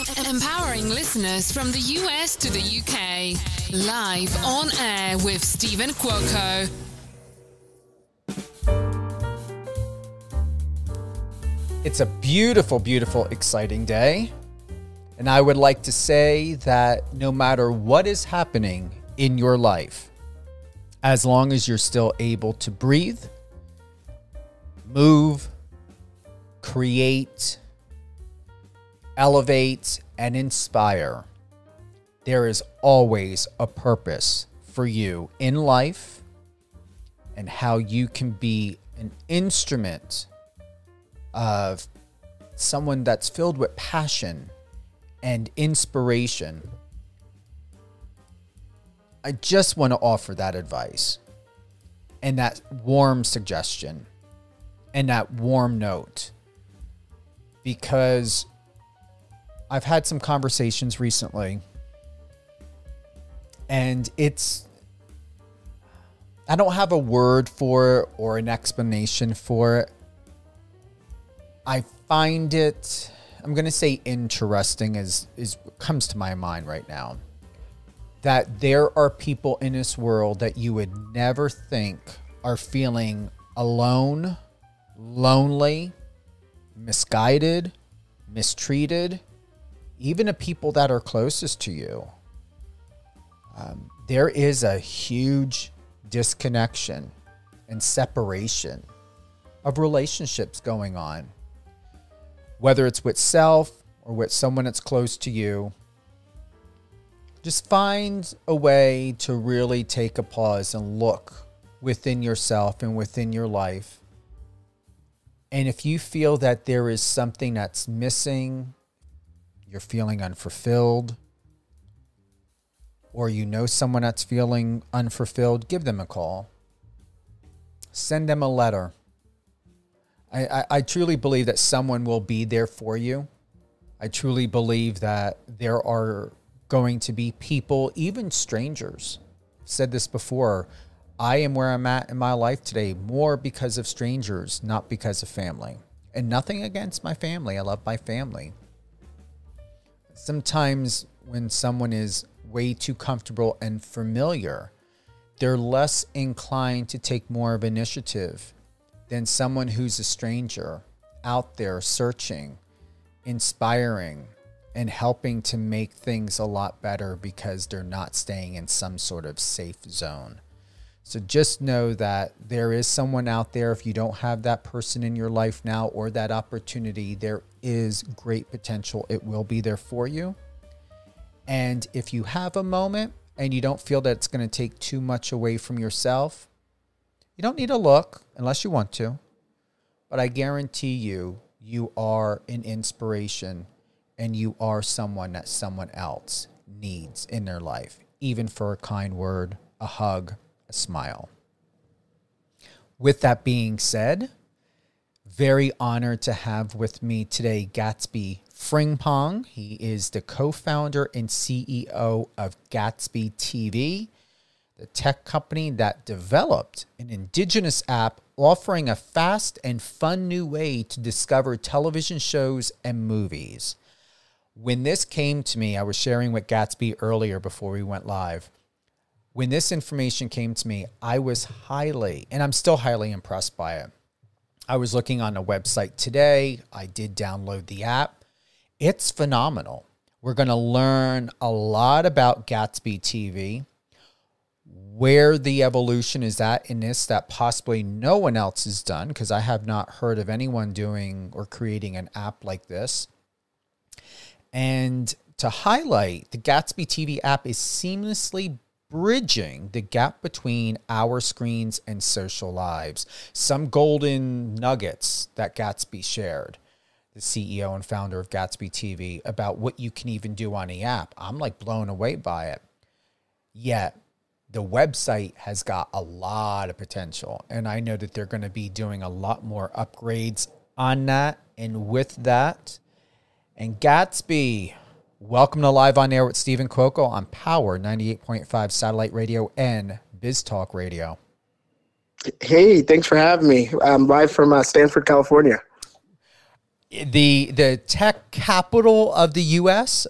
Empowering listeners from the US to the UK. Live on air with Stephen Cuoco. It's a beautiful, beautiful, exciting day. And I would like to say that no matter what is happening in your life, as long as you're still able to breathe, move, create, elevate, and inspire, there is always a purpose for you in life and how you can be an instrument of someone that's filled with passion and inspiration. I just want to offer that advice and that warm suggestion and that warm note, because I've had some conversations recently, and I don't have a word for it or an explanation for it. I find it, I'm going to say interesting is what comes to my mind right now, that there are people in this world that you would never think are feeling alone, lonely, misguided, mistreated, even the people that are closest to you. There is a huge disconnection and separation of relationships going on, whether it's with self or with someone that's close to you. Just find a way to really take a pause and look within yourself and within your life. And if you feel that there is something that's missing, you're feeling unfulfilled, or you know someone that's feeling unfulfilled, give them a call. Send them a letter. I truly believe that someone will be there for you. I truly believe that there are going to be people, even strangers. I've said this before. I am where I'm at in my life today more because of strangers, not because of family. And nothing against my family. I love my family. Sometimes when someone is way too comfortable and familiar, they're less inclined to take more of initiative than someone who's a stranger out there searching, inspiring, and helping to make things a lot better because they're not staying in some sort of safe zone. So just know that there is someone out there. If you don't have that person in your life now or that opportunity, there is great potential. It will be there for you. And if you have a moment and you don't feel that it's going to take too much away from yourself, you don't need to look unless you want to. But I guarantee you, you are an inspiration and you are someone that someone else needs in their life, even for a kind word, a hug, a smile. With that being said, very honored to have with me today Gatsby Frimpong. He is the co-founder and CEO of Gatsby TV, the tech company that developed an indigenous app offering a fast and fun new way to discover television shows and movies. When this came to me, I was sharing with Gatsby earlier before we went live. When this information came to me, I was highly, and I'm still highly impressed by it. I was looking on the website today. I did download the app. It's phenomenal. We're going to learn a lot about Gatsby TV, where the evolution is at in this that possibly no one else has done, because I have not heard of anyone doing or creating an app like this. And to highlight, the Gatsby TV app is seamlessly bridging the gap between our screens and social lives. Some golden nuggets that Gatsby shared, the CEO and founder of Gatsby TV, about what you can even do on the app. I'm like blown away by it. Yet the website has got a lot of potential, and I know that they're going to be doing a lot more upgrades on that and with that. And Gatsby, welcome to Live on Air with Stephen Cuoco on Power 98.5 Satellite Radio and Biz Talk Radio. Hey, thanks for having me. I'm live from Stanford, California. The tech capital of the U.S.?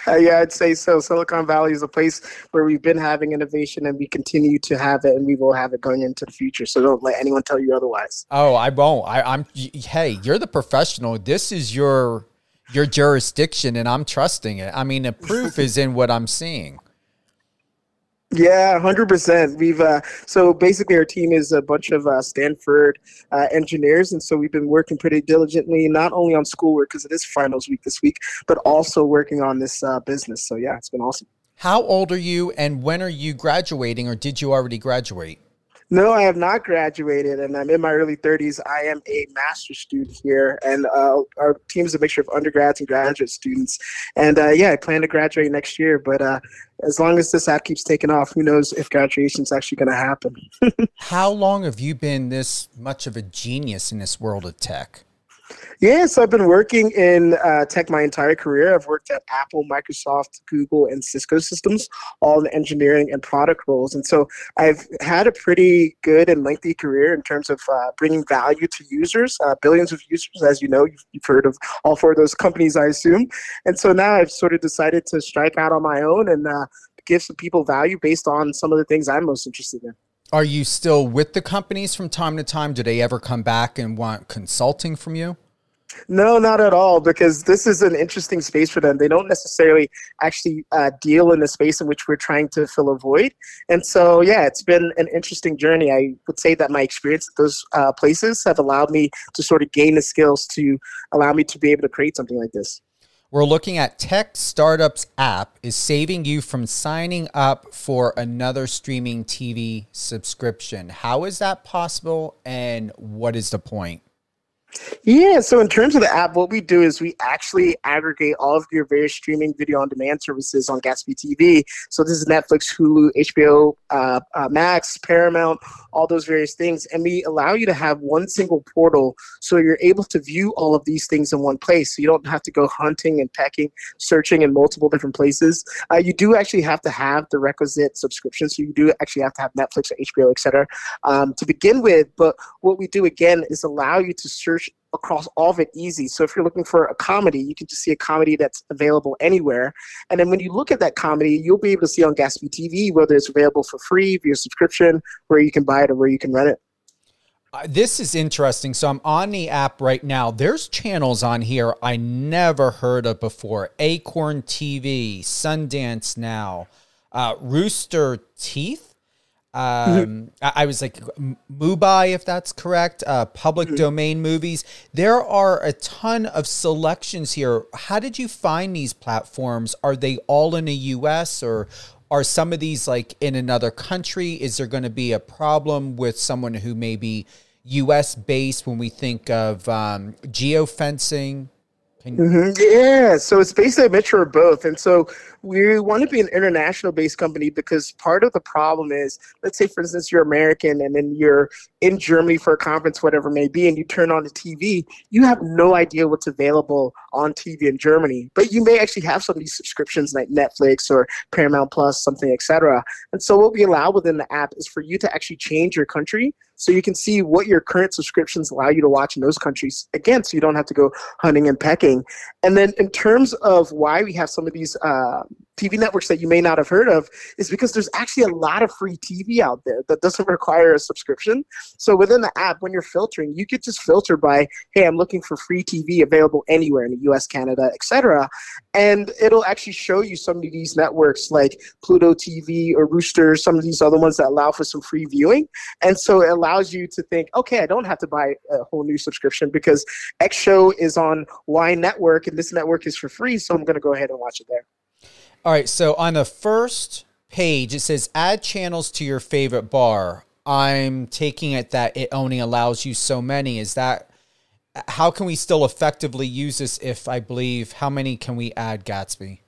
Yeah, I'd say so. Silicon Valley is a place where we've been having innovation, and we continue to have it, and we will have it going into the future. So don't let anyone tell you otherwise. Oh, I won't. Hey, you're the professional. This is your jurisdiction, and I'm trusting it. I mean, the proof is in what I'm seeing. Yeah, 100%. So basically our team is a bunch of Stanford engineers, and so we've been working pretty diligently, not only on schoolwork because it is finals week this week, but also working on this business. So yeah, it's been awesome. How old are you, and when are you graduating, or did you already graduate? No, I have not graduated, and I'm in my early 30s. I am a master's student here, and our team is a mixture of undergrads and graduate students. And yeah, I plan to graduate next year, but as long as this app keeps taking off, who knows if graduation is actually going to happen. How long have you been this much of a genius in this world of tech? Yeah, so I've been working in tech my entire career. I've worked at Apple, Microsoft, Google, and Cisco systems, all in engineering and product roles. And so I've had a pretty good and lengthy career in terms of bringing value to users, billions of users, as you know. You've heard of all four of those companies, I assume. And so now I've sort of decided to strike out on my own and give some people value based on some of the things I'm most interested in. Are you still with the companies from time to time? Do they ever come back and want consulting from you? No, not at all, because this is an interesting space for them. They don't necessarily actually deal in the space in which we're trying to fill a void. And so, yeah, it's been an interesting journey. I would say that my experience at those places have allowed me to sort of gain the skills to allow me to be able to create something like this. We're looking at Tech Startups app is saving you from signing up for another streaming TV subscription. How is that possible, and what is the point? Yeah, so in terms of the app, what we do is we actually aggregate all of your various streaming video on demand services on Gatsby TV. So this is Netflix, Hulu, HBO, Max, Paramount, all those various things. And we allow you to have one single portal so you're able to view all of these things in one place. So you don't have to go hunting and pecking, searching in multiple different places. You do actually have to have the requisite subscription. So you do actually have to have Netflix or HBO, et cetera, to begin with. But what we do, again, is allow you to search across all of it easy. So if you're looking for a comedy, you can just see a comedy that's available anywhere. And then when you look at that comedy, you'll be able to see on Gatsby TV whether it's available for free via subscription, where you can buy it or where you can rent it. This is interesting. So I'm on the app right now. There's channels on here I never heard of before. Acorn TV, Sundance Now, Rooster Teeth. I was like, Mubi, if that's correct, public domain movies. There are a ton of selections here. How did you find these platforms? Are they all in the US, or are some of these like in another country? Is there going to be a problem with someone who may be US based when we think of geofencing? Yeah, so it's basically a mixture of both. And so we want to be an international based company because part of the problem is, let's say, for instance, you're American and then you're in Germany for a conference, whatever it may be, and you turn on the TV, you have no idea what's available on TV in Germany. But you may actually have some of these subscriptions like Netflix or Paramount Plus, something, etc. And so what we allow within the app is for you to actually change your country so you can see what your current subscriptions allow you to watch in those countries. Again, so you don't have to go hunting and pecking. And then in terms of why we have some of these TV networks that you may not have heard of, is because there's actually a lot of free TV out there that doesn't require a subscription. So within the app, when you're filtering, you could just filter by, hey, I'm looking for free TV available anywhere in the US, Canada, etc. And it'll actually show you some of these networks like Pluto TV or Rooster, some of these other ones that allow for some free viewing. And so it allows you to think, okay, I don't have to buy a whole new subscription because X show is on Y network and this network is for free, so I'm going to go ahead and watch it there. All right, so on the first page, it says add channels to your favorite bar. I'm taking it that it only allows you so many. Is that, how can we still effectively use this if I believe, how many can we add, Gatsby?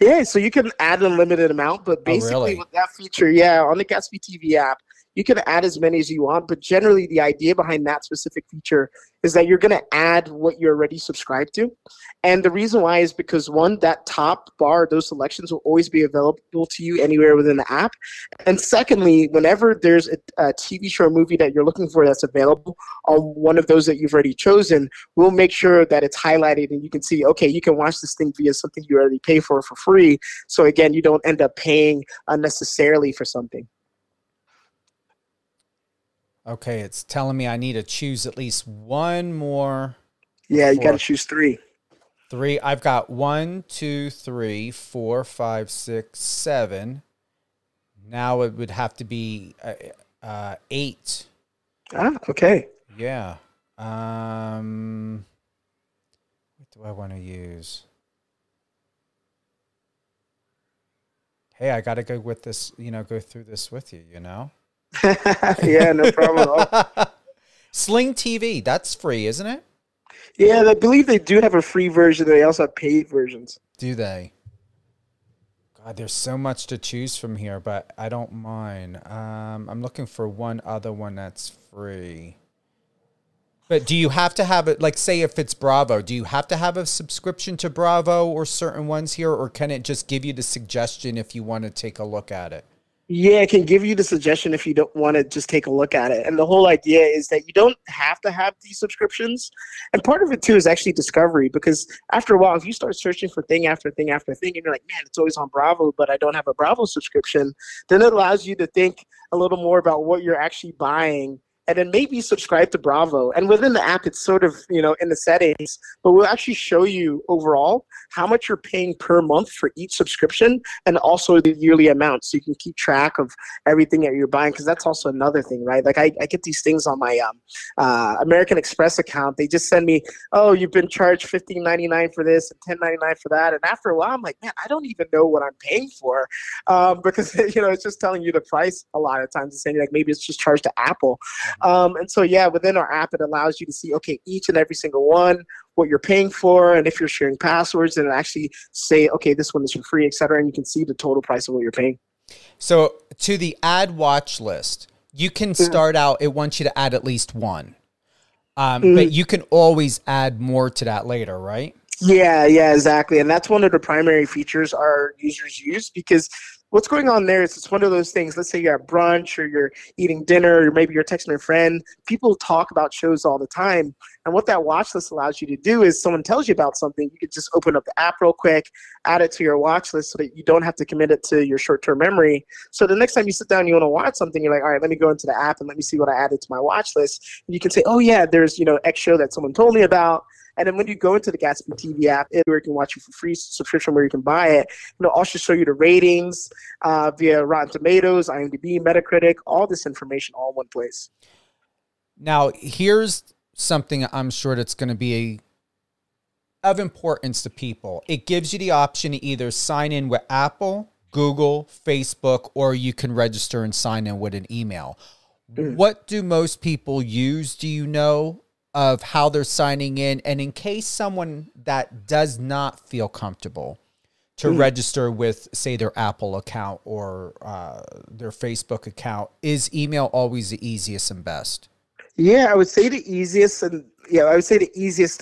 Yeah, so you can add an unlimited amount, but basically with that feature, yeah, on the Gatsby TV app, You can add as many as you want, but generally the idea behind that specific feature is that you're going to add what you're already subscribed to. And the reason why is because, one, that top bar, those selections will always be available to you anywhere within the app. And secondly, whenever there's a TV show or movie that you're looking for that's available on one of those that you've already chosen, we'll make sure that it's highlighted and you can see, okay, you can watch this thing via something you already pay for free. So again, you don't end up paying unnecessarily for something. Okay, it's telling me I need to choose at least one more. Yeah, you got to choose 3. 3. I've got 1, 2, 3, 4, 5, 6, 7. Now it would have to be 8. Ah, okay. Yeah. What do I want to use? Hey, I got to go with this, go through this with you, Yeah, no problem at all. Sling TV, that's free, isn't it? Yeah, I believe they do have a free version. They also have paid versions. Do they? God, there's so much to choose from here, but I don't mind. I'm looking for one other one that's free. But do you have to have it, like say if it's Bravo, do you have to have a subscription to Bravo or certain ones here, or can it just give you the suggestion if you want to take a look at it? Yeah, it can give you the suggestion if you don't want to just take a look at it. And the whole idea is that you don't have to have these subscriptions. And part of it, too, is actually discovery, because after a while, if you start searching for thing after thing after thing, and you're like, man, it's always on Bravo, but I don't have a Bravo subscription, then it allows you to think a little more about what you're actually buying, and then maybe subscribe to Bravo. And within the app, it's sort of, in the settings, but we'll actually show you overall how much you're paying per month for each subscription, and also the yearly amount, so you can keep track of everything that you're buying, because that's also another thing, right? Like I get these things on my American Express account. They just send me, oh, you've been charged $15.99 for this and $10.99 for that. And after a while, I'm like, man, I don't even know what I'm paying for, because it's just telling you the price a lot of times. It's saying like maybe it's just charged to Apple. And so, yeah, within our app, it allows you to see, okay, each and every single one, what you're paying for, and if you're sharing passwords, and actually say, okay, this one is for free, et cetera, and you can see the total price of what you're paying. So to the ad watch list, you can start out, it wants you to add at least one, but you can always add more to that later, right? Yeah, exactly. And that's one of the primary features our users use, because what's going on there is it's one of those things. Let's say you're at brunch or you're eating dinner, or maybe you're texting a friend. People talk about shows all the time. And what that watch list allows you to do is someone tells you about something, you can just open up the app real quick, add it to your watch list so that you don't have to commit it to your short-term memory. So the next time you sit down and you want to watch something, you're like, all right, let me go into the app and let me see what I added to my watch list. And you can say, oh, yeah, there's, X show that someone told me about. And then when you go into the Gatsby TV app, where you can watch it for free subscription, where you can buy it, it'll also show you the ratings via Rotten Tomatoes, IMDb, Metacritic, all this information all in one place. Now, here's something I'm sure that's going to be of importance to people. It gives you the option to either sign in with Apple, Google, Facebook, or you can register and sign in with an email. What do most people use? Do you know of how they're signing in? And in case someone that does not feel comfortable to register with, say, their Apple account or their Facebook account, is email always the easiest and best? Yeah, I would say the easiest,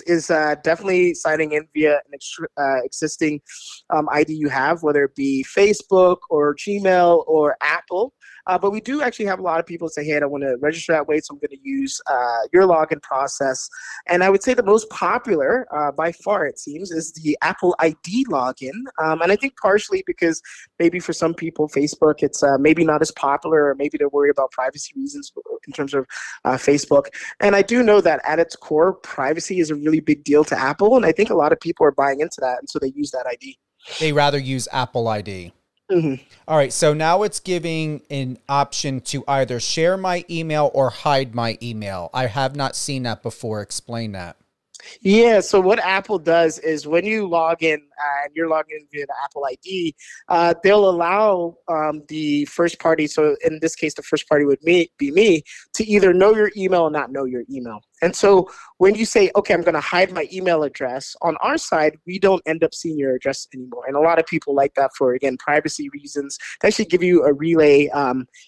is definitely signing in via an existing ID you have, whether it be Facebook or Gmail or Apple. But we do actually have a lot of people say, hey, I don't want to register that way, so I'm going to use your login process. And I would say the most popular, by far it seems, is the Apple ID login. And I think partially because maybe for some people, Facebook, it's maybe not as popular, or maybe they're worried about privacy reasons in terms of Facebook. And I do know that at its core, privacy is a really big deal to Apple. And I think a lot of people are buying into that, and so they use that ID. They rather use Apple ID. All right, so now it's giving an option to either share my email or hide my email. I have not seen that before. Explain that. Yeah, so what Apple does is when you log in and you're logging in via the Apple ID, they'll allow the first party, so in this case, the first party would be me, to either know your email or not know your email. And so when you say, okay, I'm going to hide my email address, on our side, we don't end up seeing your address anymore. And a lot of people like that for, again, privacy reasons. They actually give you a relay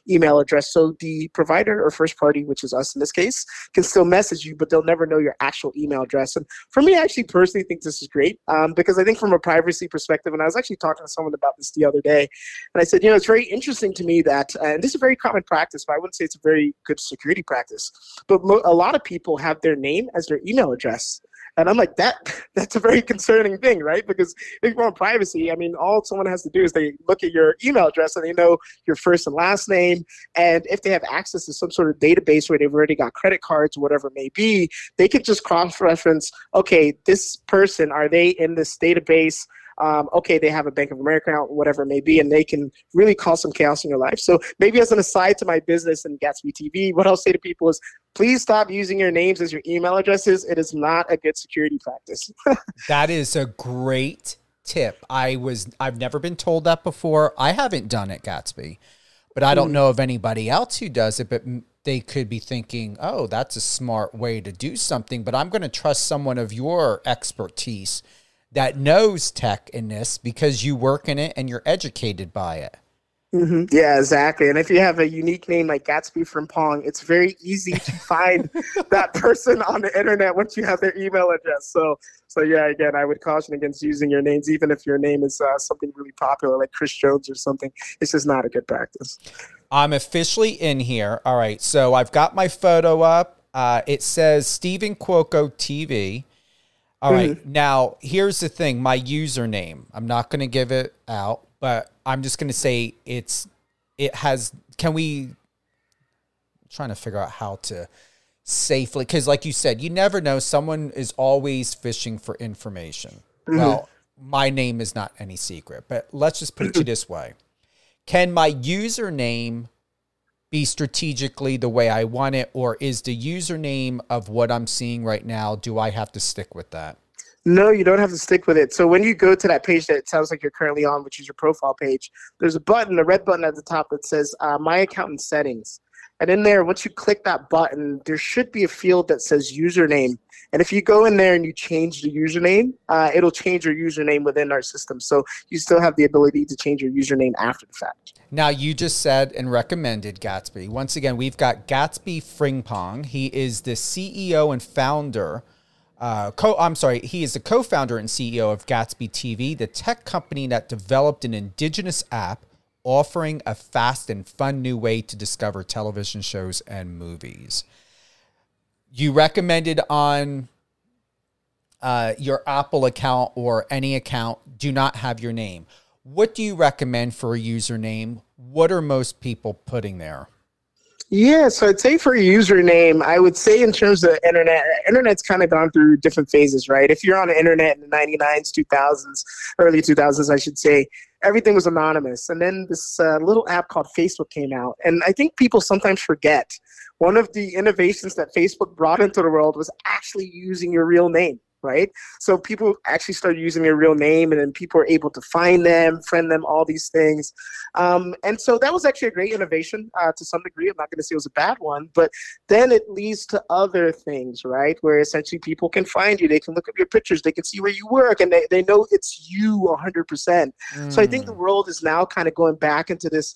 email address. So the provider or first party, which is us in this case, can still message you, but they'll never know your actual email address. And for me, I actually personally think this is great because I think from a privacy perspective, and I was actually talking to someone about this the other day, and I said, it's very interesting to me that, and this is a very common practice, but I wouldn't say it's a very good security practice, but a lot of people have their name as their email address. And I'm like, that's a very concerning thing, right? Because if you want privacy, I mean, all someone has to do is they look at your email address and they know your first and last name. And if they have access to some sort of database where they've already got credit cards, whatever it may be, they could just cross-reference, okay, this person, are they in this database? Okay, they have a Bank of America account, whatever it may be, and they can really cause some chaos in your life. So maybe as an aside to my business and Gatsby TV, what I'll say to people is, please stop using your names as your email addresses. It is not a good security practice. That is a great tip. I've never been told that before. I haven't done it, Gatsby, but I don't know of anybody else who does it, but they could be thinking, oh, that's a smart way to do something, but I'm going to trust someone of your expertise that knows tech in this because you work in it and you're educated by it. Yeah, exactly. And if you have a unique name like Gatsby from Pong, it's very easy to find that person on the internet once you have their email address. So yeah, again, I would caution against using your names, even if your name is something really popular like Chris Jones or something. It's just not a good practice. I'm officially in here. All right. So I've got my photo up. It says Stephen Cuoco TV. All right. Now, here's the thing. My username, I'm not going to give it out, but I'm just going to say I'm trying to figure out how to safely, because like you said, you never know. Someone is always fishing for information. Well, my name is not any secret, but let's just put it to you this way. Can my username be strategically the way I want it, or is the username of what I'm seeing right now, do I have to stick with that? No, you don't have to stick with it. So when you go to that page that it sounds like you're currently on, which is your profile page, there's a button, a red button at the top that says My Account and Settings. And in there, once you click that button, there should be a field that says username. And if you go in there and you change the username, it'll change your username within our system. So you still have the ability to change your username after the fact. Now, you just said and recommended Gatsby. Once again, we've got Gatsby Frimpong. He is the CEO and founder. He is the co-founder and CEO of Gatsby TV, the tech company that developed an indigenous app offering a fast and fun new way to discover television shows and movies. You recommended on your Apple account or any account, do not have your name. What do you recommend for a username? What are most people putting there? Yeah, so I'd say for a username, I would say in terms of internet's kind of gone through different phases, right? If you're on the internet in the 99s, 2000s, early 2000s, I should say, everything was anonymous. And then this little app called Facebook came out. And I think people sometimes forget one of the innovations that Facebook brought into the world was actually using your real name. Right? So people actually started using their real name, and then people were able to find them, friend them, all these things. And so that was actually a great innovation to some degree. I'm not going to say it was a bad one, but then it leads to other things, right? Where essentially people can find you. They can look at your pictures. They can see where you work, and they know it's you 100%. So I think the world is now kind of going back into this,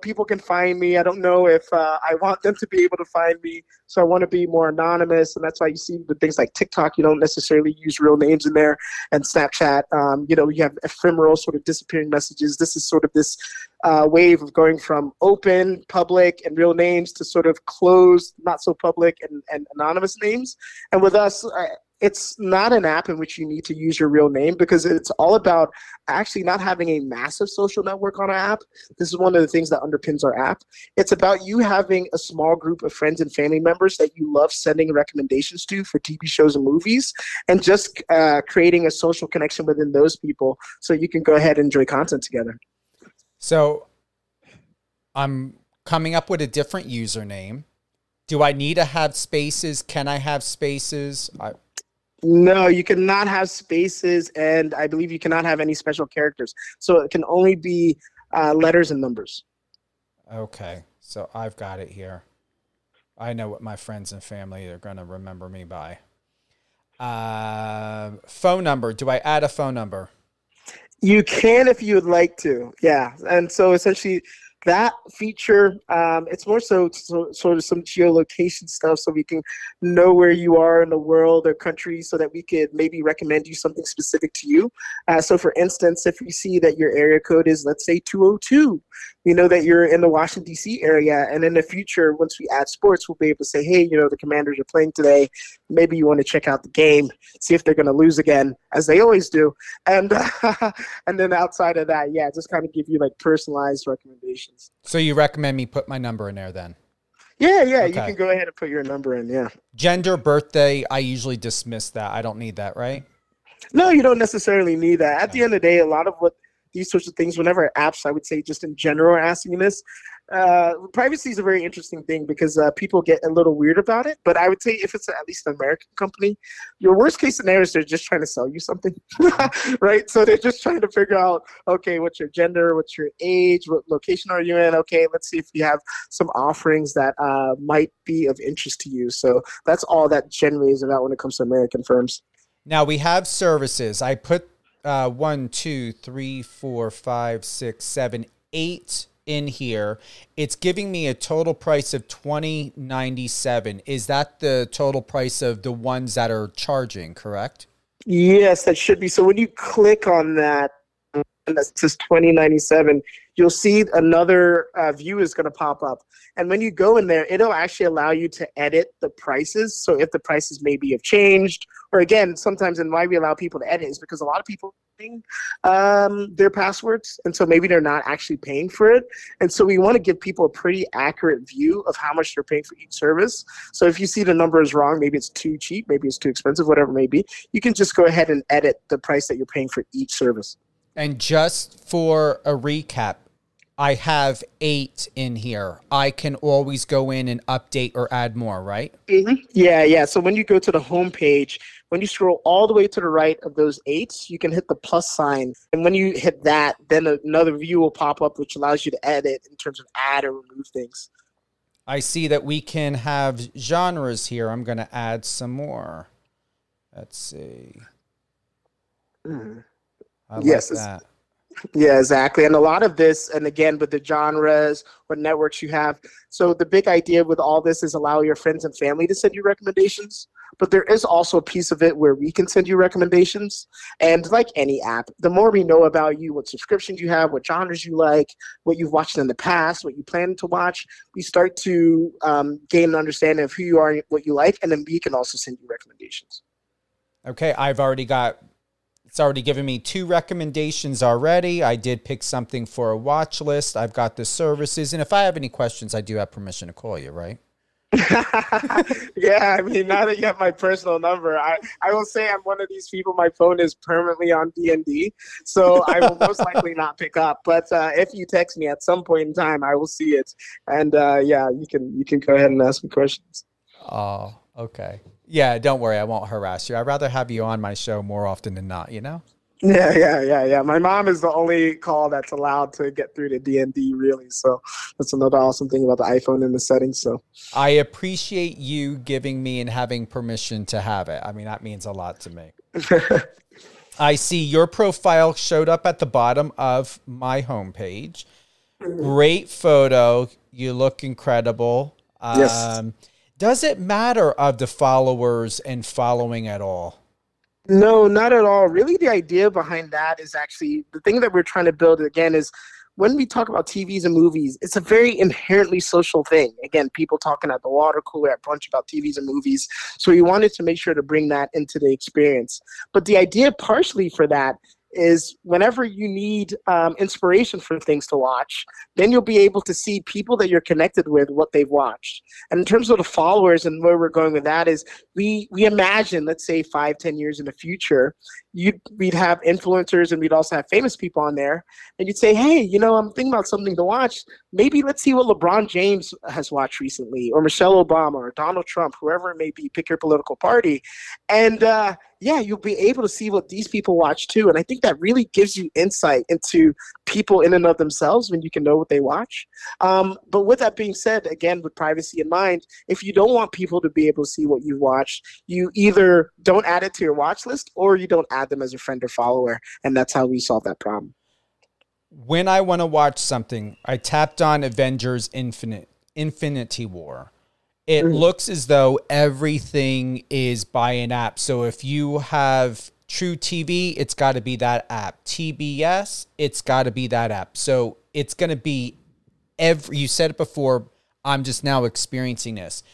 people can find me. I don't know if I want them to be able to find me. So I want to be more anonymous. And that's why you see with things like TikTok, you don't necessarily use real names in there. And Snapchat, you have ephemeral sort of disappearing messages. This is sort of this wave of going from open, public, and real names to sort of closed, not so public, and anonymous names. And with us, it's not an app in which you need to use your real name because it's all about actually not having a massive social network on our app. This is one of the things that underpins our app. It's about you having a small group of friends and family members that you love sending recommendations to for TV shows and movies, and just creating a social connection within those people so you can go ahead and enjoy content together. So I'm coming up with a different username. Do I need to have spaces? Can I have spaces? No, you cannot have spaces, and I believe you cannot have any special characters. So it can only be letters and numbers. Okay, so I've got it here. I know what my friends and family are going to remember me by. Phone number. Do I add a phone number? You can if you would like to. Yeah. And so essentially that feature, it's more sort of some geolocation stuff so we can know where you are in the world or country so that we could maybe recommend you something specific to you. So for instance, if we see that your area code is, let's say, 202, we know that you're in the Washington, D.C. area. And in the future, once we add sports, we'll be able to say, hey, the Commanders are playing today. Maybe you want to check out the game, see if they're going to lose again, as they always do. And and then outside of that, yeah, just kind of give you like personalized recommendations. So you recommend me put my number in there then? Yeah, okay. You can go ahead and put your number in, yeah. Gender, birthday, I usually dismiss that. I don't need that, right? No, you don't necessarily need that. At the end of the day, a lot of what these sorts of things, whenever apps, I would say just in general are asking this, privacy is a very interesting thing because people get a little weird about it. But I would say if it's at least an American company, your worst case scenario is they're just trying to sell you something, right? So they're just trying to figure out, okay, what's your gender, what's your age, what location are you in? Okay, let's see if we have some offerings that might be of interest to you. So that's all that generally is about when it comes to American firms. Now we have services. I put 1, 2, 3, 4, 5, 6, 7, 8 in here. It's giving me a total price of $20.97. Is that the total price of the ones that are charging, correct? Yes, that should be. So when you click on that, and that says $20.97, you'll see another view is going to pop up. And when you go in there, it'll actually allow you to edit the prices. So if the prices maybe have changed, or again, sometimes, and why we allow people to edit is because a lot of people their passwords, and so maybe they're not actually paying for it. And so we want to give people a pretty accurate view of how much they're paying for each service. So if you see the number is wrong, maybe it's too cheap, maybe it's too expensive, whatever it may be, you can just go ahead and edit the price that you're paying for each service. And just for a recap, I have 8 in here. I can always go in and update or add more, right? Mm-hmm. Yeah. So when you go to the home page, when you scroll all the way to the right of those 8s, you can hit the plus sign. And when you hit that, then another view will pop up, which allows you to edit in terms of add or remove things. I see that we can have genres here. I'm going to add some more. Let's see. I like that. Yeah, exactly. And a lot of this, and again, with the genres, what networks you have. So the big idea with all this is allow your friends and family to send you recommendations. But there is also a piece of it where we can send you recommendations. And like any app, the more we know about you, what subscriptions you have, what genres you like, what you've watched in the past, what you plan to watch, we start to gain an understanding of who you are and what you like. And then we can also send you recommendations. Okay, it's already given me 2 recommendations already. I did pick something for a watch list. I've got the services. And if I have any questions, I do have permission to call you, right? Yeah, I mean, now that you have my personal number, I will say I'm one of these people, my phone is permanently on D&D, so I will most likely not pick up. But if you text me at some point in time, I will see it. And yeah, you can go ahead and ask me questions. Oh, okay. Yeah, don't worry. I won't harass you. I'd rather have you on my show more often than not, you know? Yeah. My mom is the only call that's allowed to get through to D&D, really. So that's another awesome thing about the iPhone in the settings. So I appreciate you giving me and having permission to have it. I mean, that means a lot to me. I see your profile showed up at the bottom of my homepage. Great photo. You look incredible. Yes. Does it matter of the followers and following at all? No, not at all. Really, the idea behind that is actually the thing that we're trying to build, again, is when we talk about TVs and movies, it's a very inherently social thing. Again, people talking at the water cooler at brunch about TVs and movies. So we wanted to make sure to bring that into the experience. But the idea partially for that is whenever you need inspiration for things to watch, then you'll be able to see people that you're connected with, what they've watched. And in terms of the followers and where we're going with that is we imagine, let's say 5-10 years in the future, we'd have influencers and we'd also have famous people on there. And you'd say, hey, I'm thinking about something to watch. Maybe let's see what LeBron James has watched recently, or Michelle Obama, or Donald Trump, whoever it may be, pick your political party. And yeah, you'll be able to see what these people watch too. And I think that really gives you insight into people in and of themselves when you can know what they watch. But with that being said, again, with privacy in mind, if you don't want people to be able to see what you watch, you either don't add it to your watch list or you don't add them as a friend or follower. And that's how we solve that problem. When I want to watch something, I tapped on Avengers Infinity War. It looks as though everything is by an app. So if you have True TV, it's got to be that app. TBS, it's got to be that app. So it's going to be you said it before, I'm just now experiencing this.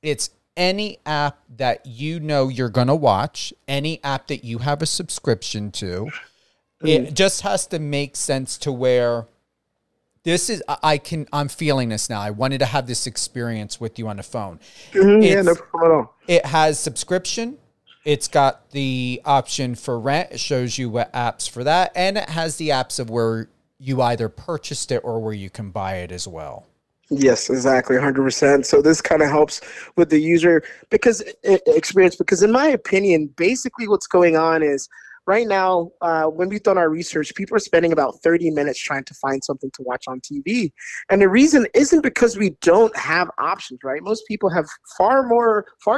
It's any app that you know you're going to watch, any app that you have a subscription to. It just has to make sense to where this is, I'm feeling this now. I wanted to have this experience with you on the phone. Yeah, no problem at all. It has subscription. It's got the option for rent. It shows you what apps for that. And it has the apps of where you either purchased it or where you can buy it as well. Yes, exactly, 100%. So this kind of helps with the user experience, because in my opinion, basically what's going on is right now, when we've done our research, people are spending about 30 minutes trying to find something to watch on TV. And the reason isn't because we don't have options, right? Most people have far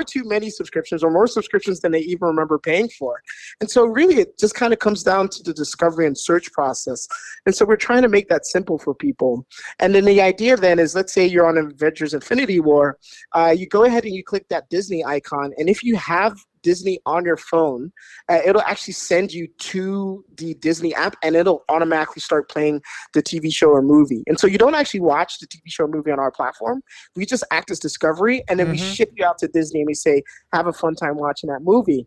too many subscriptions, or more subscriptions than they even remember paying for. And so really it just kind of comes down to the discovery and search process. And so we're trying to make that simple for people. And then the idea then is, let's say you're on Avengers Infinity War, you go ahead and you click that Disney icon. And if you have Disney on your phone, it'll actually send you to the Disney app, and it'll automatically start playing the TV show or movie. And so you don't actually watch the TV show or movie on our platform. We just act as discovery, and then we ship you out to Disney and we say, have a fun time watching that movie.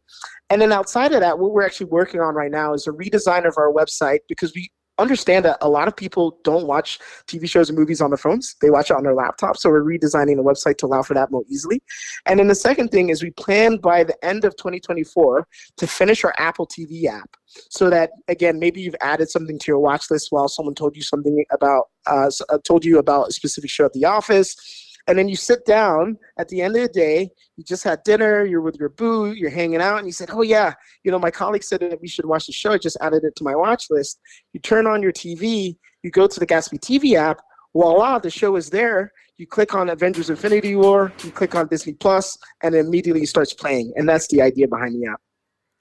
And then outside of that, what we're actually working on right now is a redesign of our website, because we understand that a lot of people don't watch TV shows and movies on their phones. They watch it on their laptops. So we're redesigning the website to allow for that more easily. And then the second thing is we plan by the end of 2024 to finish our Apple TV app, so that, again, maybe you've added something to your watch list while someone told you something about, a specific show at the office. And then you sit down at the end of the day, you just had dinner, you're with your boo, you're hanging out, and you said, oh yeah, my colleague said that we should watch the show. I just added it to my watch list. You turn on your TV, you go to the Gatsby TV app, voila, the show is there. You click on Avengers Infinity War, you click on Disney Plus, and it immediately starts playing. And that's the idea behind the app.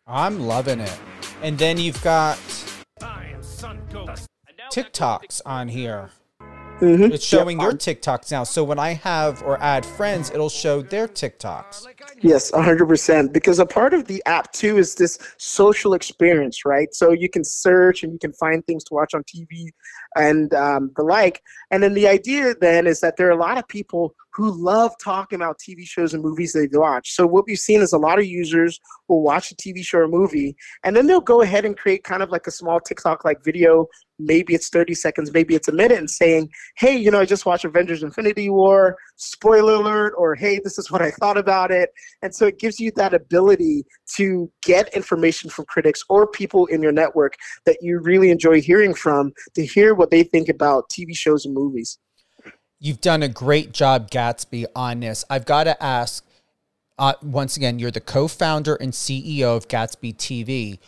I'm loving it. And then you've got TikToks on here. It's showing your TikToks now. So when I have or add friends, it'll show their TikToks. Yes, 100%. Because a part of the app, too, is this social experience, right? So you can search and you can find things to watch on TV and the like. And then the idea then is that there are a lot of people who love talking about TV shows and movies they watch. So what we've seen is a lot of users will watch a TV show or movie, and then they'll go ahead and create kind of like a small TikTok-like video. Maybe it's 30 seconds, maybe it's a minute, and saying, hey, I just watched Avengers Infinity War, spoiler alert, or hey, this is what I thought about it. And so it gives you that ability to get information from critics or people in your network that you really enjoy hearing from, to hear what they think about TV shows and movies. You've done a great job, Gatsby, on this. I've got to ask, once again, you're the co-founder and CEO of Gatsby TV.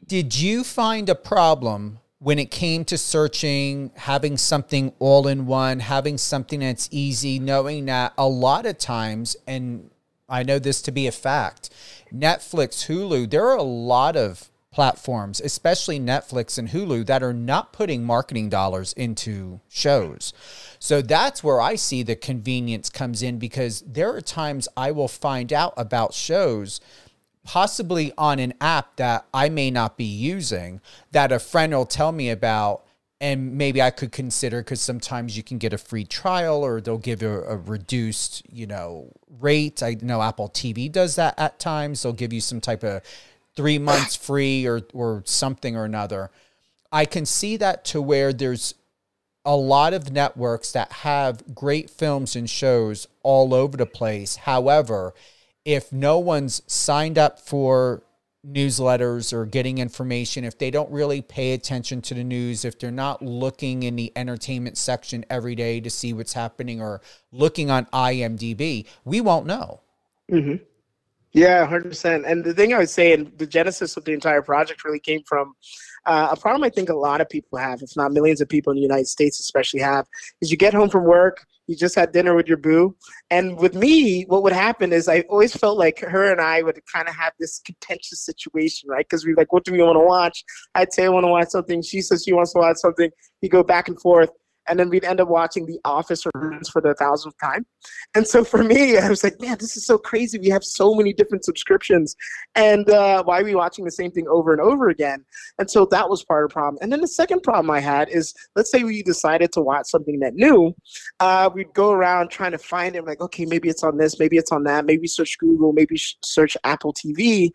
Did you find a problem when it came to searching, having something all in one, having something that's easy, knowing that a lot of times, and I know this to be a fact, Netflix, Hulu, there are a lot of platforms, especially Netflix and Hulu, that are not putting marketing dollars into shows. So that's where I see the convenience comes in, because there are times I will find out about shows possibly on an app that I may not be using, that a friend will tell me about, and maybe I could consider, because sometimes you can get a free trial or they'll give a reduced, rate. I know Apple TV does that at times. They'll give you some type of 3 months free or something or another. I can see that to where there's a lot of networks that have great films and shows all over the place. However, if no one's signed up for newsletters or getting information, if they don't really pay attention to the news, if they're not looking in the entertainment section every day to see what's happening or looking on IMDb, we won't know. Yeah, 100%. And the thing I was saying, the genesis of the entire project really came from a problem I think a lot of people have, if not millions of people in the United States especially have, is you get home from work, you just had dinner with your boo. And with me, what would happen is I always felt like her and I would kind of have this contentious situation, right? Because we're like, what do we want to watch? I'd say I want to watch something. She says she wants to watch something. We go back and forth. And then we'd end up watching The Office or Friends for the 1,000th time. And so for me, I was like, man, this is so crazy. We have so many different subscriptions. And why are we watching the same thing over and over again? And so that was part of the problem. And then the second problem I had is, let's say we decided to watch something that new. We'd go around trying to find it. Like, okay, maybe it's on this, maybe it's on that. Maybe search Google, maybe search Apple TV.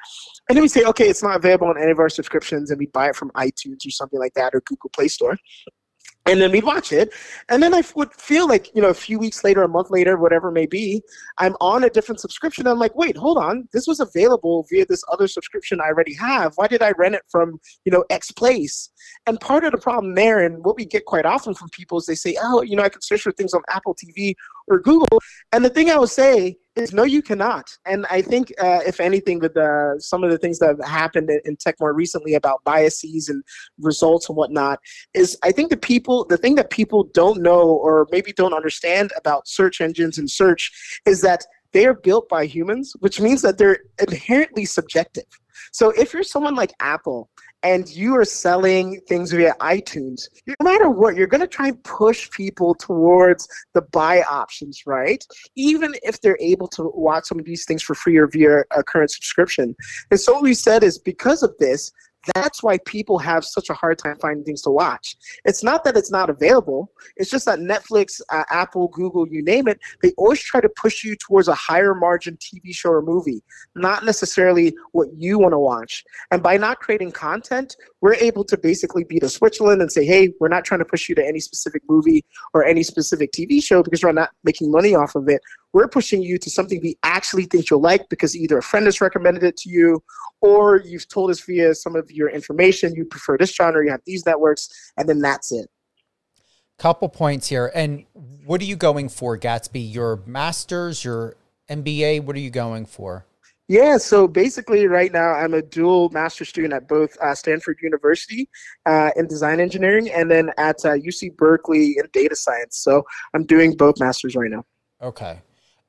And then we say, okay, it's not available on any of our subscriptions. And we buy it from iTunes or something like that, or Google Play Store. And then we'd watch it. And then I would feel like, a few weeks later, a month later, whatever it may be, I'm on a different subscription. I'm like, wait, hold on. This was available via this other subscription I already have. Why did I rent it from, X place? And part of the problem there, and what we get quite often from people, is they say, oh, I can search for things on Apple TV or Google. And the thing I will say is, no, you cannot. And I think, if anything, with some of the things that have happened in tech more recently about biases and results and whatnot, is I think the thing that people don't know or maybe don't understand about search engines and search is that they are built by humans, which means that they're inherently subjective. So if you're someone like Apple and you are selling things via iTunes, no matter what, you're going to try and push people towards the buy options, right? Even if they're able to watch some of these things for free or via a current subscription. And so what we said is, because of this, that's why people have such a hard time finding things to watch. It's not that it's not available. It's just that Netflix, Apple, Google, you name it, they always try to push you towards a higher margin TV show or movie, not necessarily what you want to watch. And by not creating content, we're able to basically be the Switzerland and say, hey, we're not trying to push you to any specific movie or any specific TV show because we're not making money off of it. We're pushing you to something we actually think you'll like because either a friend has recommended it to you, or you've told us via some of your information you prefer this genre, you have these networks, and then that's it. Couple points here. And what are you going for, Gatsby? Your master's, your MBA? What are you going for? Yeah, so basically right now I'm a dual master's student at both Stanford University in design engineering and then at UC Berkeley in data science. So I'm doing both masters right now. Okay.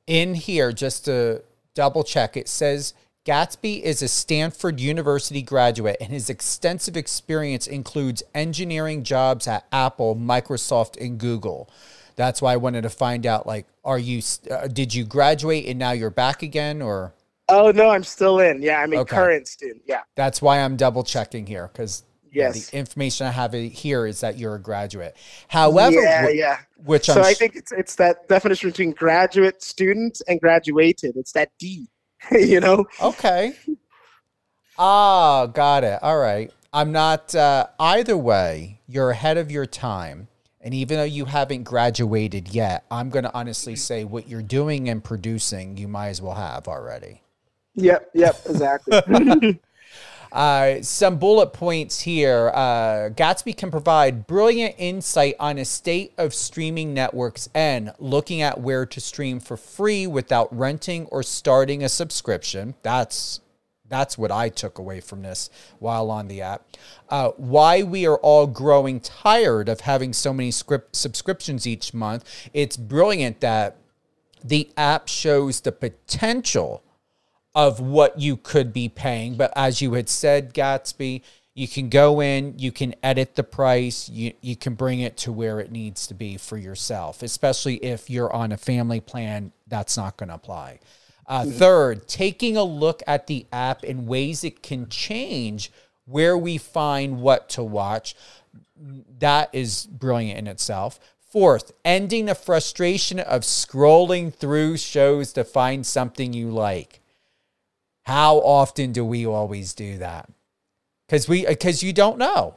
In here, just to double check, it says Gatsby is a Stanford University graduate and his extensive experience includes engineering jobs at Apple, Microsoft, and Google. That's why I wanted to find out, like, did you graduate and now you're back again, or? Oh, no, I'm still in. Yeah, I'm a current student. Yeah. That's why I'm double checking here, because yes, the information I have here is that you're a graduate. However, which I think it's that definition between graduate student and graduated. It's that D. Okay. Got it. All right. I'm not, either way, you're ahead of your time. And even though you haven't graduated yet, I'm going to honestly say what you're doing and producing, you might as well have already. Yep, exactly. Some bullet points here. Gatsby can provide brilliant insight on a state of streaming networks and looking at where to stream for free without renting or starting a subscription. That's what I took away from this while on the app. Why we are all growing tired of having so many subscriptions each month. It's brilliant that the app shows the potential of what you could be paying. But as you had said, Gatsby, you can go in, you can edit the price, you can bring it to where it needs to be for yourself, especially if you're on a family plan, that's not going to apply. Third, taking a look at the app and ways it can change where we find what to watch. That is brilliant in itself. Fourth, ending the frustration of scrolling through shows to find something you like. How often do we always do that? Because you don't know.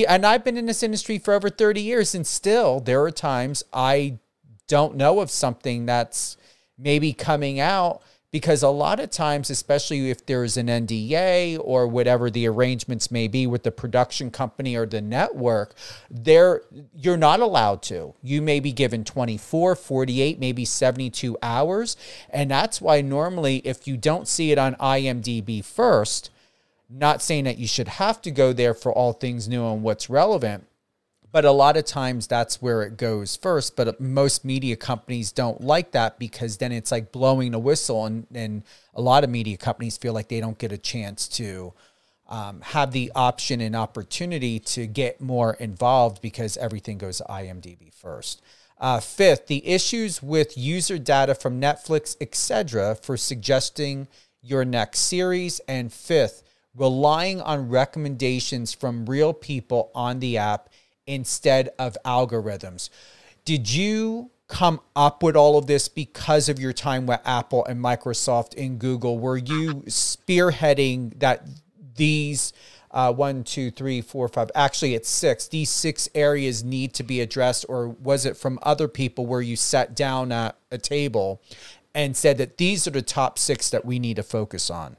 And I've been in this industry for over 30 years, and still there are times I don't know of something that's maybe coming out Because a lot of times, especially if there's an NDA or whatever the arrangements may be with the production company or the network, you're not allowed to. You may be given 24, 48, maybe 72 hours. And that's why normally if you don't see it on IMDb first, not saying that you should have to go there for all things new and what's relevant, but a lot of times that's where it goes first. But most media companies don't like that, because then it's like blowing the whistle. And a lot of media companies feel like they don't get a chance to have the option and opportunity to get more involved, because everything goes to IMDb first. Fifth, the issues with user data from Netflix, etc., for suggesting your next series. And fifth, relying on recommendations from real people on the app instead of algorithms. Did you come up with all of this because of your time with Apple and Microsoft and Google? Were you spearheading that these 1, 2, 3, 4, 5, actually it's 6, these 6 areas need to be addressed? Or was it from other people where you sat down at a table and said that these are the top 6 that we need to focus on?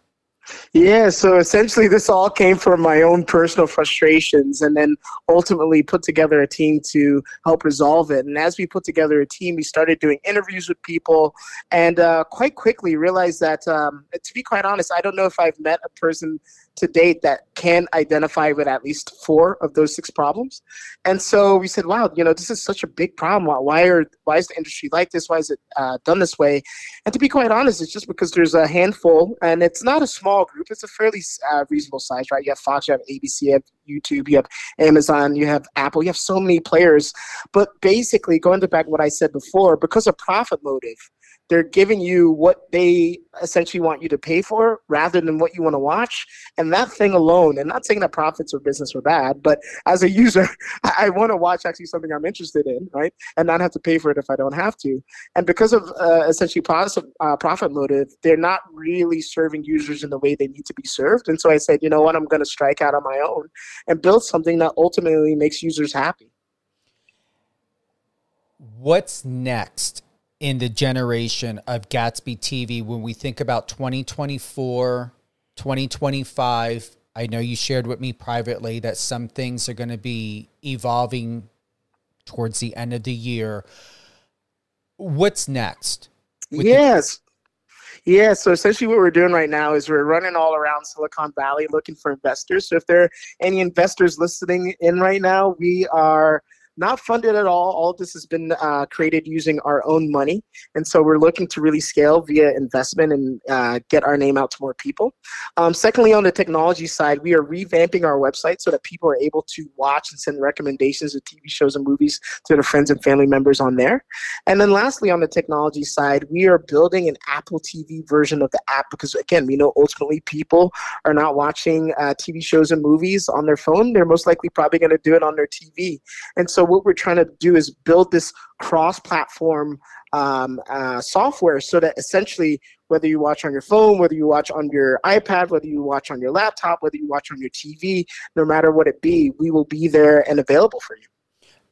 Yeah, so essentially this all came from my own personal frustrations, and then ultimately put together a team to help resolve it. And as we put together a team, we started doing interviews with people, and quite quickly realized that, to be quite honest, I don't know if I've met a person to date that can identify with at least 4 of those 6 problems. And so we said, wow, this is such a big problem. Why is the industry like this? Why is it done this way? And to be quite honest, it's just because there's a handful, and it's not a small group. It's a fairly reasonable size, right? You have Fox, you have ABC, you have YouTube, you have Amazon, you have Apple, you have so many players. But basically, going back to what I said before, because of profit motive, they're giving you what they essentially want you to pay for rather than what you want to watch. And that thing alone, and not saying that profits or business are bad, but as a user, I want to watch actually something I'm interested in, right? And not have to pay for it if I don't have to. And because of essentially profit motive, they're not really serving users in the way they need to be served. And so I said, you know what, I'm going to strike out on my own and build something that ultimately makes users happy. What's next in the generation of Gatsby TV when we think about 2024, 2025? I know you shared with me privately that some things are going to be evolving towards the end of the year. What's next? Yes. Yeah, so essentially what we're doing right now is we're running all around Silicon Valley looking for investors. So if there are any investors listening in right now, we are not funded at all. All of this has been created using our own money. And so we're looking to really scale via investment and get our name out to more people. Secondly, on the technology side, we are revamping our website so that people are able to watch and send recommendations of TV shows and movies to their friends and family members on there. And then lastly, on the technology side, we are building an Apple TV version of the app because, again, we know ultimately people are not watching TV shows and movies on their phone. They're most likely probably going to do it on their TV. And so what we're trying to do is build this cross-platform software so that essentially whether you watch on your phone, whether you watch on your iPad, whether you watch on your laptop, whether you watch on your TV, no matter what it be, we will be there and available for you.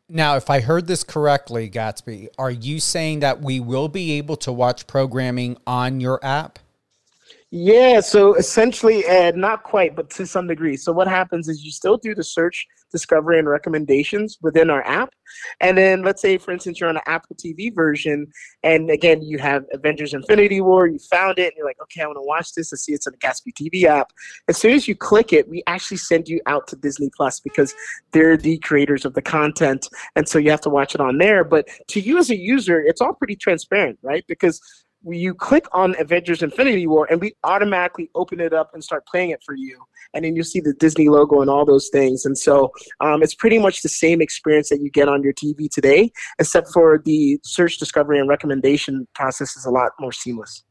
Now, if I heard this correctly, Gatsby, are you saying that we will be able to watch programming on your app? Yeah, so essentially, not quite, but to some degree. So what happens is you still do the search, discovery, and recommendations within our app. And then let's say, for instance, you're on an Apple TV version, and again, you have Avengers Infinity War, you found it, and you're like, okay, I want to watch this. I see it's in the Gatsby TV app. As soon as you click it, we actually send you out to Disney Plus because they're the creators of the content, and so you have to watch it on there. But to you as a user, it's all pretty transparent, right? Because you click on Avengers Infinity War and we automatically open it up and start playing it for you. And then you see the Disney logo and all those things. And so it's pretty much the same experience that you get on your TV today, except for the search, discovery, and recommendation process is a lot more seamless.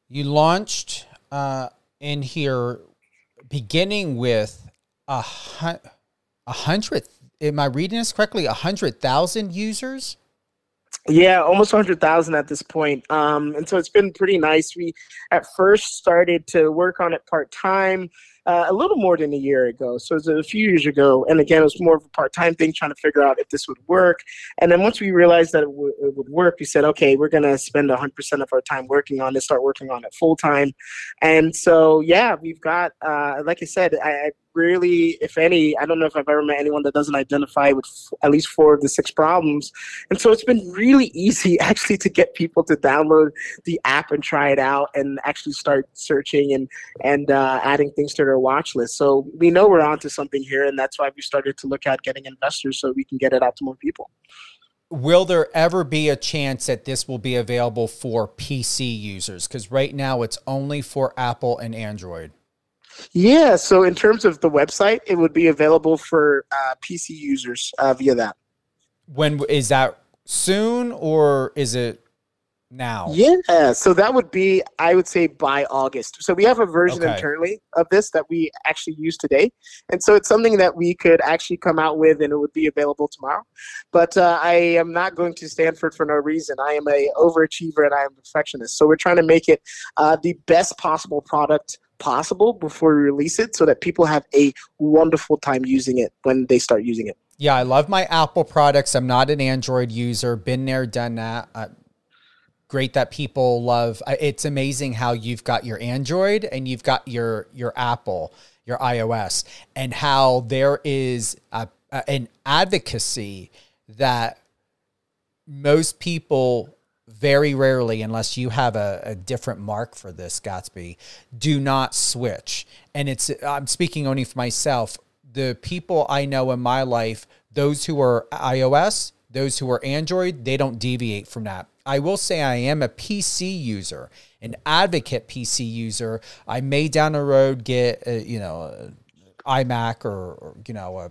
You launched in here beginning with 100, am I reading this correctly? 100,000 users? Yeah, almost 100,000 at this point. And so it's been pretty nice. We at first started to work on it part-time. a little more than a year ago. So it was a few years ago. And again, it was more of a part-time thing, trying to figure out if this would work. And then once we realized that it would work, we said, okay, we're going to spend 100% of our time working on it, start working on it full time. And so, yeah, we've got, like I said, I really, if any, I don't know if I've ever met anyone that doesn't identify with at least 4 of the 6 problems. And so it's been really easy actually to get people to download the app and try it out and actually start searching and adding things to their watch list. So we know we're onto something here, and that's why we started to look at getting investors so we can get it out to more people. Will there ever be a chance that this will be available for PC users? Because right now it's only for Apple and Android. Yeah, so in terms of the website, it would be available for PC users via that. When is that, soon, or is it now? Yeah, so that would be, I would say, by August. So we have a version internally of this that we actually use today. And so it's something that we could actually come out with, and it would be available tomorrow. But I am not going to Stanford for no reason. I am a overachiever and I am a perfectionist. So we're trying to make it the best possible product possible before we release it, so that people have a wonderful time using it when they start using it. Yeah, I love my Apple products. I'm not an Android user. Been there, done that. Great that people love. It's amazing how you've got your Android and you've got your Apple, your iOS, and how there is an advocacy that most people very rarely, unless you have a different mark for this, Gatsby, do not switch. And I'm speaking only for myself. The people I know in my life, those who are iOS, those who are Android, they don't deviate from that. I will say I am a PC user, an advocate PC user. I may down the road get an iMac or a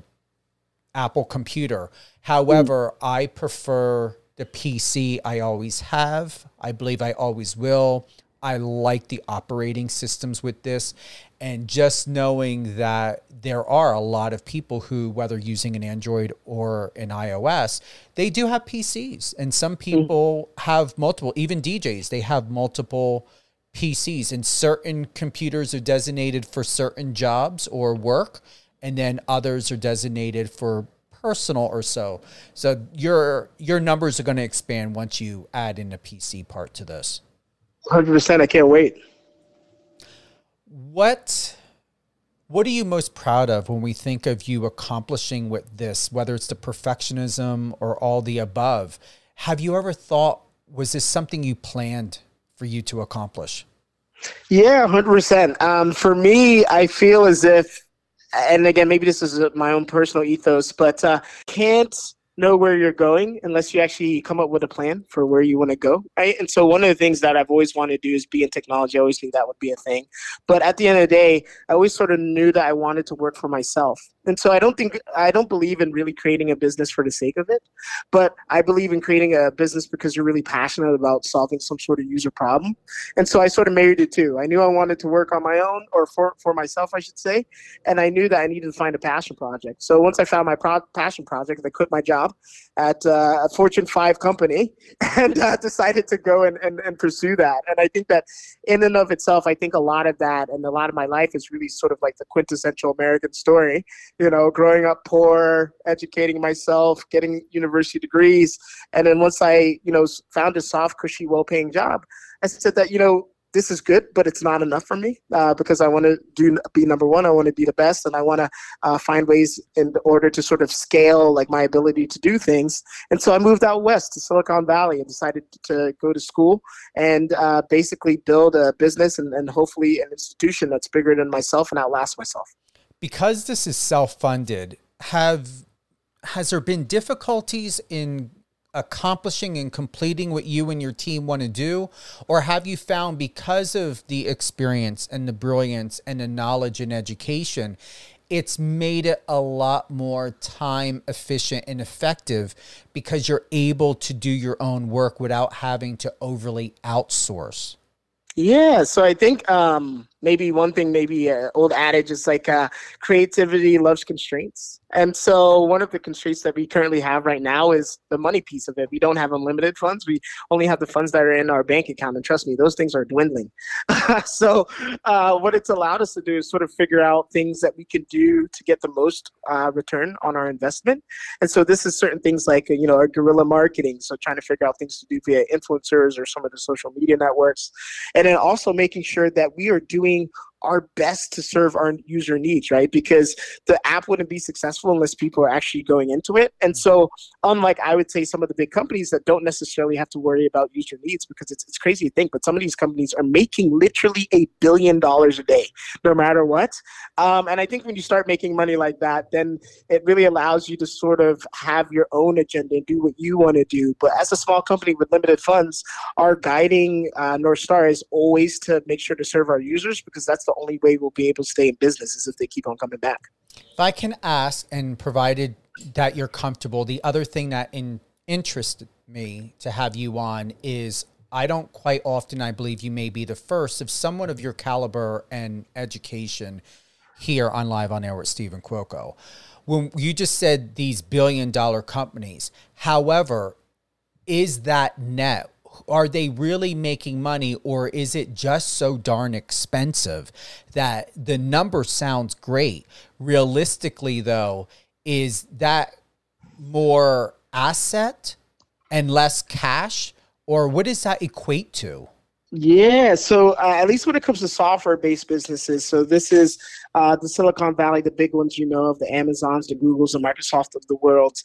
Apple computer. However, I prefer the PC I always have. I believe I always will. I like the operating systems with this. And just knowing that there are a lot of people who, whether using an Android or an iOS, they do have PCs. And some people have multiple, even DJs, they have multiple PCs. And certain computers are designated for certain jobs or work. And then others are designated for personal or so. So your numbers are going to expand once you add in a PC part to this. 100%. I can't wait. What are you most proud of when we think of you accomplishing with this, whether it's the perfectionism or all the above? Have you ever thought, was this something you planned for you to accomplish? Yeah, 100%. For me, I feel as if, and again, maybe this is my own personal ethos, but can't know where you're going unless you actually come up with a plan for where you want to go, right? And so one of the things that I've always wanted to do is be in technology. I always knew that would be a thing. But at the end of the day, I always sort of knew that I wanted to work for myself. And so I don't believe in really creating a business for the sake of it, but I believe in creating a business because you're really passionate about solving some sort of user problem. And so I sort of married it too. I knew I wanted to work on my own, or for myself, I should say. And I knew that I needed to find a passion project. So once I found my passion project, I quit my job at a Fortune 5 company and decided to go and pursue that. And I think that in and of itself, I think a lot of that and a lot of my life is really sort of like the quintessential American story. You know, growing up poor, educating myself, getting university degrees. And then once I, found a soft, cushy, well-paying job, I said that, this is good, but it's not enough for me because I want to be number one. I want to be the best, and I want to find ways in order to sort of scale like my ability to do things. And so I moved out west to Silicon Valley and decided to go to school and basically build a business and hopefully an institution that's bigger than myself and outlast myself. Because this is self-funded, has there been difficulties in accomplishing and completing what you and your team want to do? Or have you found, because of the experience and the brilliance and the knowledge and education, it's made it a lot more time efficient and effective because you're able to do your own work without having to overly outsource? Yeah, so I think maybe one thing, maybe an old adage is like creativity loves constraints. And so one of the constraints that we currently have right now is the money piece of it. We don't have unlimited funds. We only have the funds that are in our bank account. And trust me, those things are dwindling. So what it's allowed us to do is sort of figure out things that we can do to get the most return on our investment. And so this is certain things like, our guerrilla marketing. So trying to figure out things to do via influencers or some of the social media networks. And then also making sure that we are doing our best to serve our user needs, right? Because the app wouldn't be successful unless people are actually going into it. And so unlike, I would say, some of the big companies that don't necessarily have to worry about user needs, because it's crazy to think, but some of these companies are making literally $1 billion a day, no matter what. And I think when you start making money like that, then it really allows you to sort of have your own agenda and do what you want to do. But as a small company with limited funds, our guiding North Star is always to make sure to serve our users, because that's the only way we'll be able to stay in business is if they keep on coming back. If I can ask, and provided that you're comfortable, the other thing that interested me to have you on is, I don't quite often, I believe you may be the first of someone of your caliber and education here on Live on Air with Stephen Cuoco. When you just said these billion-dollar companies, however, is that net? Are they really making money, or is it just so darn expensive that the number sounds great? Realistically, though, is that more asset and less cash, or what does that equate to? Yeah, so at least when it comes to software-based businesses, so this is the Silicon Valley, the big ones, of the Amazons, the Googles, the Microsoft of the world.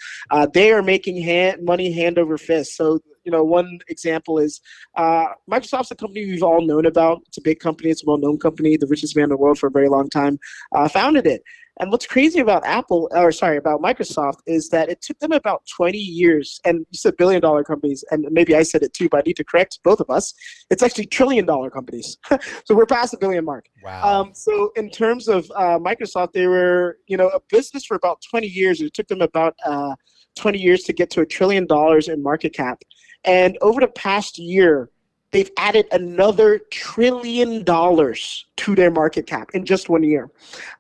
They are making money hand over fist. So, one example is Microsoft's a company we've all known about. It's a big company. It's a well-known company. The richest man in the world for a very long time founded it. And what's crazy about about Microsoft is that it took them about 20 years, and you said billion-dollar companies, and maybe I said it too, but I need to correct both of us. It's actually trillion-dollar companies. So we're past the billion mark. Wow. So in terms of Microsoft, they were, a business for about 20 years. It took them about 20 years to get to $1 trillion in market cap. And over the past year, they've added another $1 trillion to their market cap in just 1 year.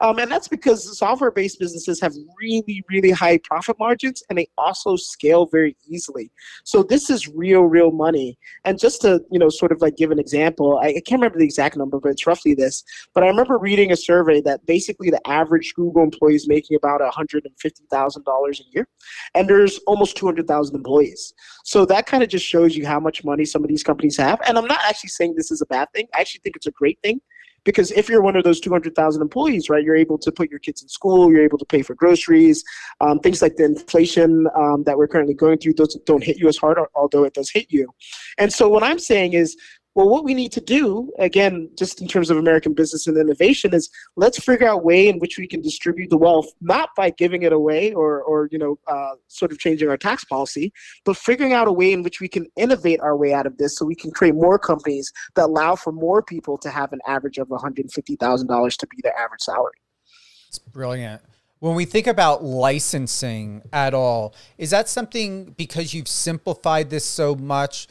And that's because software-based businesses have really, really high profit margins, and they also scale very easily. So this is real money. And just to, sort of like give an example, I can't remember the exact number, but it's roughly this. But I remember reading a survey that basically the average Google employee is making about $150,000 a year. And there's almost 200,000 employees. So that kind of just shows you how much money some of these companies have. And I'm not actually saying this is a bad thing. I actually think it's a great thing, because if you're one of those 200,000 employees, right, you're able to put your kids in school, you're able to pay for groceries, things like the inflation that we're currently going through, those don't hit you as hard, although it does hit you. And so what I'm saying is, well, what we need to do, again, just in terms of American business and innovation, is let's figure out a way in which we can distribute the wealth, not by giving it away or sort of changing our tax policy, but figuring out a way in which we can innovate our way out of this, so we can create more companies that allow for more people to have an average of $150,000 to be their average salary. It's brilliant. When we think about licensing at all, is that something, because you've simplified this so much,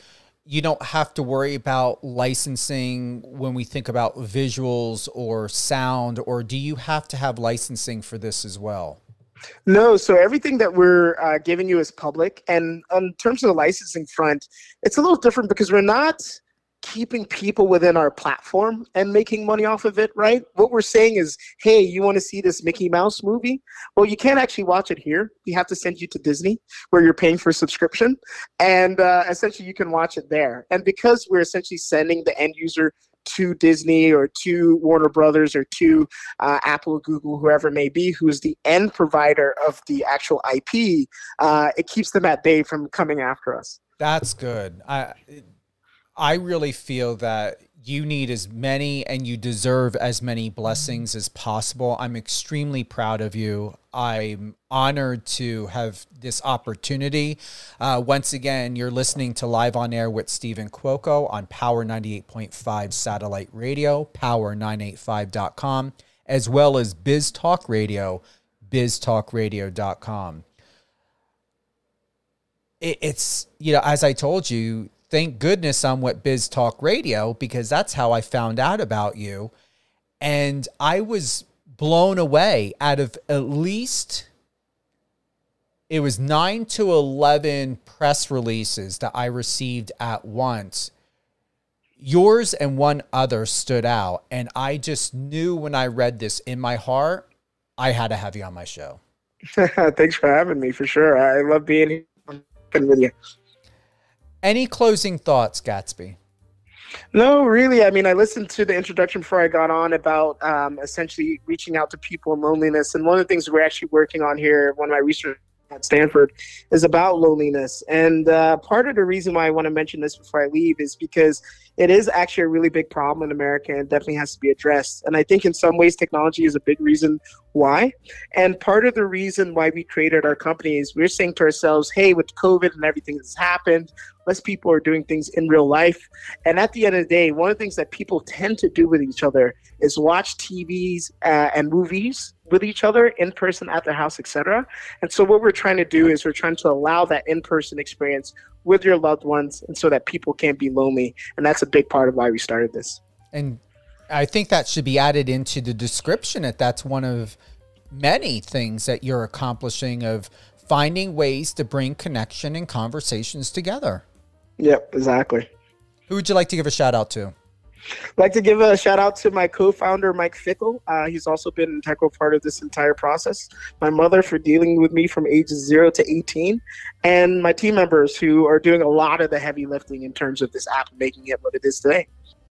you don't have to worry about licensing when we think about visuals or sound, or do you have to have licensing for this as well? No, so everything that we're giving you is public. And in terms of the licensing front, it's a little different because we're not keeping people within our platform and making money off of it, right? What we're saying is, hey, you want to see this Mickey Mouse movie? Well, you can't actually watch it here. We have to send you to Disney, where you're paying for a subscription. And essentially, you can watch it there. And because we're essentially sending the end user to Disney or to Warner Brothers or to Apple, Google, whoever it may be, who's the end provider of the actual IP, it keeps them at bay from coming after us. That's good. I really feel that you need as many and you deserve as many blessings as possible. I'm extremely proud of you. I'm honored to have this opportunity. Once again, you're listening to Live on Air with Stephen Cuoco on Power 98.5 satellite radio, power985.com, as well as Biz Talk Radio, biztalkradio.com. It's, as I told you, thank goodness I'm with Biz Talk Radio, because that's how I found out about you. And I was blown away. Out of at least it was 9 to 11 press releases that I received at once. Yours and one other stood out. And I just knew when I read this in my heart, I had to have you on my show. Thanks for having me, for sure. I love being here with you. Any closing thoughts, Gatsby? No, really. I mean, I listened to the introduction before I got on about essentially reaching out to people in loneliness. And one of the things we're actually working on here, one of my research at Stanford, is about loneliness. And part of the reason why I want to mention this before I leave is because it is actually a really big problem in America and definitely has to be addressed. And I think in some ways technology is a big reason why. And part of the reason why we created our company is we're saying to ourselves, hey, with COVID and everything that's happened, less people are doing things in real life. And at the end of the day, one of the things that people tend to do with each other is watch TVs and movies with each other in person at their house, etc. And so what we're trying to do is we're trying to allow that in-person experience with your loved ones, and so that people can't be lonely. And that's a big part of why we started this. And I think that should be added into the description, that that's one of many things that you're accomplishing, of finding ways to bring connection and conversations together. Yep, exactly. Who would you like to give a shout out to? I'd like to give a shout out to my co-founder, Mike Fickle. He's also been an integral part of this entire process. My mother for dealing with me from ages 0 to 18. And my team members who are doing a lot of the heavy lifting in terms of this app and making it what it is today.